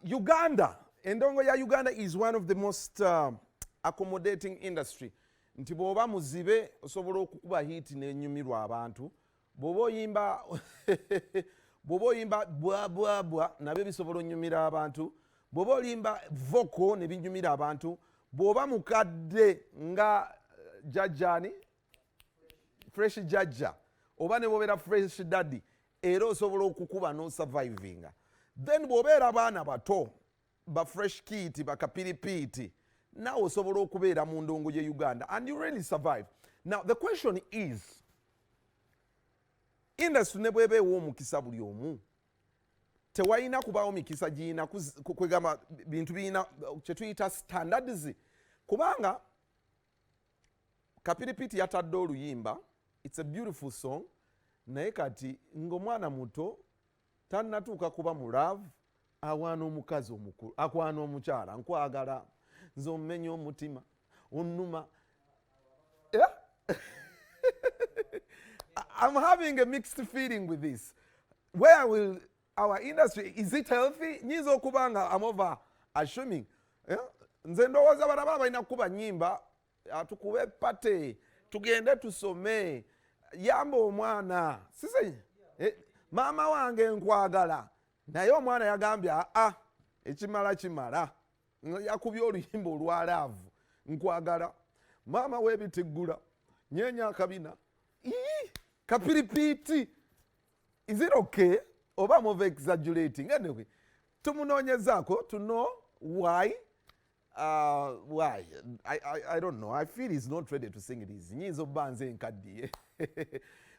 Uganda, endongo ya Uganda is one of the most accommodating industry. Nti bw'oba muzibe osobola okukuba hit n'enyumirwa abantu. Bw'oba oyimba bwa bwa bwa nabyo bisobola onyumira abantu. Bw'oba olimba vocal ne binyumira abantu. Bw'oba mukadde nga jajjani fresh jajja oba ne bw'obeera fresh daddy era osobola okukuba no survivinga. Then bw'obeera abaana bato ba fresh kit bakapiripiti naawe osobola okubeera mu ndongo ye Uganda and you really survive. Now the question is, industry ne bw'eba ew'omukisa buli omu tewalina kubaawo mikisa giyina kwegamba bintu biyina kye tuyita standards kubanga kapiripiti yatadde oluyimba, it's a beautiful song, naye kati ng'omwana muto tannatuuka kuba mu love awaana omukazi omukulu akwana omukyala nkwagala nze ommenya omutima onnuma. I'm having a mixed feeling with this. Where will our industry, is it healthy? Nyiza okubanga I'm over assuming. Nze ndowooza bana balina kuba nyimba atukube pate tugende tusome yamba omwana sise mama wange nkwagala naye omwana yagambye ekimala kimala yakubye oluyimba olwalaavu nkwagala mama webitigula nyenya akabina kapiripiti. Is it okay oba I'm over exaggerating? Anyway, tumunoonyezaako to know why. Why? I don't know. I feel he's not ready to sing it. Nyizo banze nkaddiye.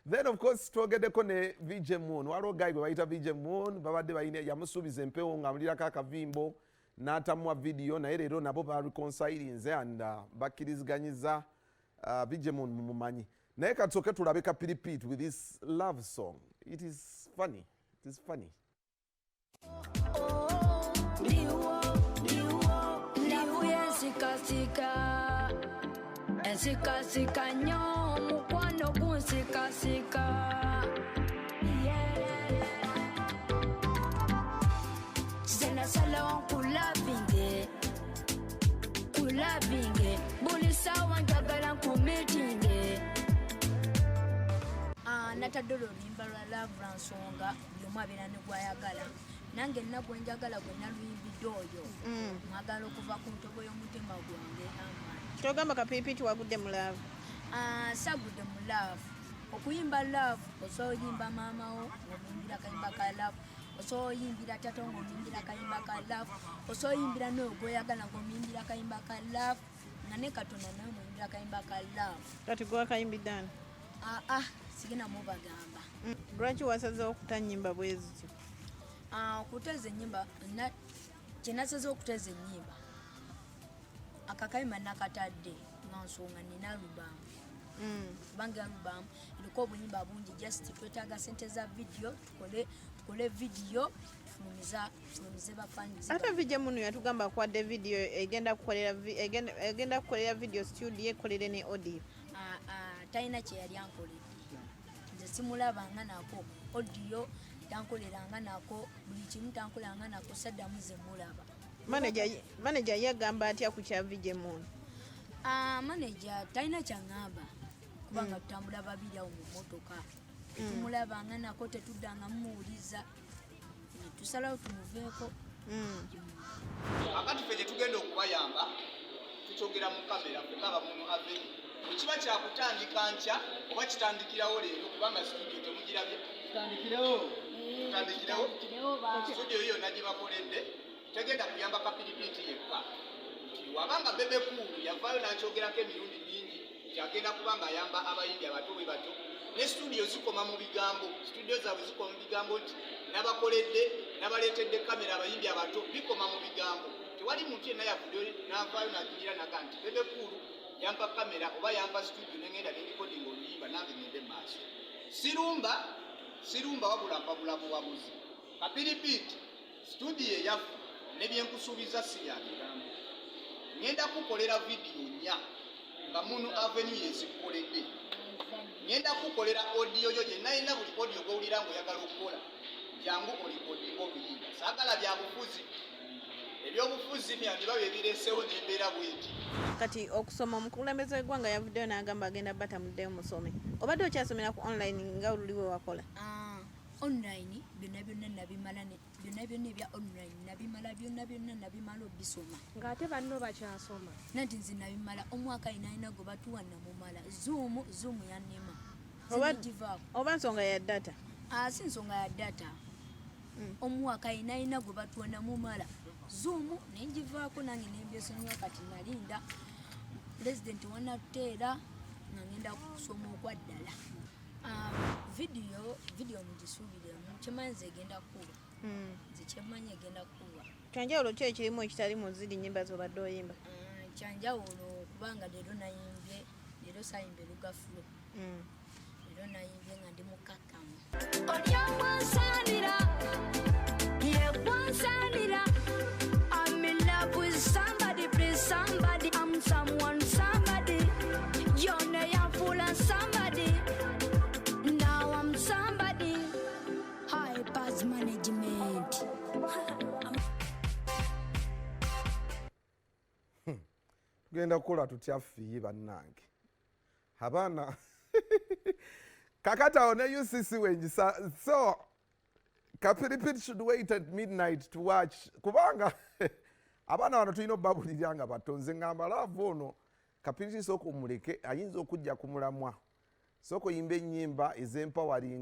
Then of course twogeddeko ne VJ Moon. Waliwo guy gwe bayita VJ Moon babadde bayina yamusuubiza empewo ng'amulirako akavimbo n'atamuwa video naye leero nabo bareconcilinze and bakkiriziganyiza VJ Moon mumumanyi. Naye katusooke tulabe kapiripiti with this love song. It is funny. It is funny. Ensika nyo mukwano gunsika senasala kulabinge buli sawa njagala nkumitinge natadde oluyimba lwa love lwansonga buli omu abeera ne gwayagala nange nnaku enjagala gwe naluyimbidde oyo mwagala okuva ku ntobo y'omutima gwange kyogamba kapiripiti wagudde mu love? Sagudde mu love. Okuyimba love osobola oyimba maamawo ng'omuyimbira kayimba ka love, osobola oyimbira tato ng'omuyimbira kayimba ka love, osobola oyimbira n'oyo gw'oyagala ng'omuyimbira kayimba ka love, nga ne Katonda naye omuyimbira kayimba ka love. Kati gwe wakayimbidde ani? Sigenda mubagamba. Lwaki wasazeewo okutanyimba bwe zityo? Okuteeza ennyimba kye nasazeewo okuteeza ennyimba akakayimba nakatadde nga nsonga nina alubamu kubanga alubamu eriko obuyimba bungi just twetaaga sente za video tukole video tufulumize bafanizi. Ate VJ Moon yatugamba akwadde video egenda kukolera video studio ekolere ne audio. Talina kye yali ankoledde nze simulabanga nako audio tankoleranga nako buli kimu tankoleranga nako saddamu ze mulaba. Manager yagamba atya ku kya VJ Moon? Manager talina kyangamba kubanga tutambula babiri awo mu motoka tumulabanga nako tetuddanga mumuwuliza tusalawo tumuveeko. Akati ffe tugenda okubayamba tukyogera mu kamera fekaba muno aveni ekiba kyakutandika nkya oba kitandikirawo leero kubanga studio temugirabye tutandikirewo studio yo nagibakoledde tegenda kuyamba kapiripiti yekka nti wabanga Bebe Cool yavaayo n'akyogerako emirundi mingi nti agenda kubanga ayamba abayimbi abato bwe bato ne studio zikoma mu bigambo studio zaabwe zikoma mu bigambo nti n'abakoledde n'abaleetedde kamera abayimbi abato bikoma mu bigambo tewali muntu yenna yavudde n'avaayo n'ajugira naga nti Bebe Cool yampa kamera oba yampa studio nengenda nerekodinga oluyimba nange ngende maaso sirumba wabula mpabula buwabuzi kapiripiti studio eyaffe nebyenkusuubiza si ya bigambo ngenda kukolera video nya nga Munu Avenue yezikoledde ngenda kukolera audio yo gye nalina buli audio gowulira ng'oyagala okukola yangu olikodinga obuyimba saagala byabufuzi ebyobufuzi byandiba byebiresewo nembeera bweti kati okusoma omukulembeze w'eggwanga yavuddeyo n'agamba agenda batamuddeyo musome obadde okyasomera ku online nga oluliwe wakola online byonna byonna nabimala byonna byonna ebya online nabimala byonna byonna nabimala obisoma ng'ate banno bakyasoma nanti nze nabimala omwaka inaina gwe batuwa namumala zoom yanema oba nsonga ya data si nsonga ya data omwaka inaina gwe batuwa namumala zoom nengivaako nange nembyesonyiwa kati nalinda president wanateera nga ngenda kusoma okwaddala video mugisuubiremu kyemanyi nze egenda kuba nze kyemanyi egenda kuba kyanjawulo ki ekirimu ekitali mu ziri nnyimba zobadde oyimba kyanjawulo kubanga leero nayimbye leero sayimba erugafulo leero nayimbye nga ndi mukakkamu olyomwansanira yekwansanira I'm in love with somebody, please somebody. I'm someone, somebody. You're not full of somebody. Now I'm somebody. High pass management. Genda kukola tutya ffiyi bannange abaana kakata one UCC wenjisa so Kapiripiti should wait at midnight to watch kubanga abaana bano tulina obbabulirira nga bato nze ngamba laavu ono Kapiripiti sooka omuleke ayinza okujja ku mulamwa sooka oyimba ennyimba ez'empowering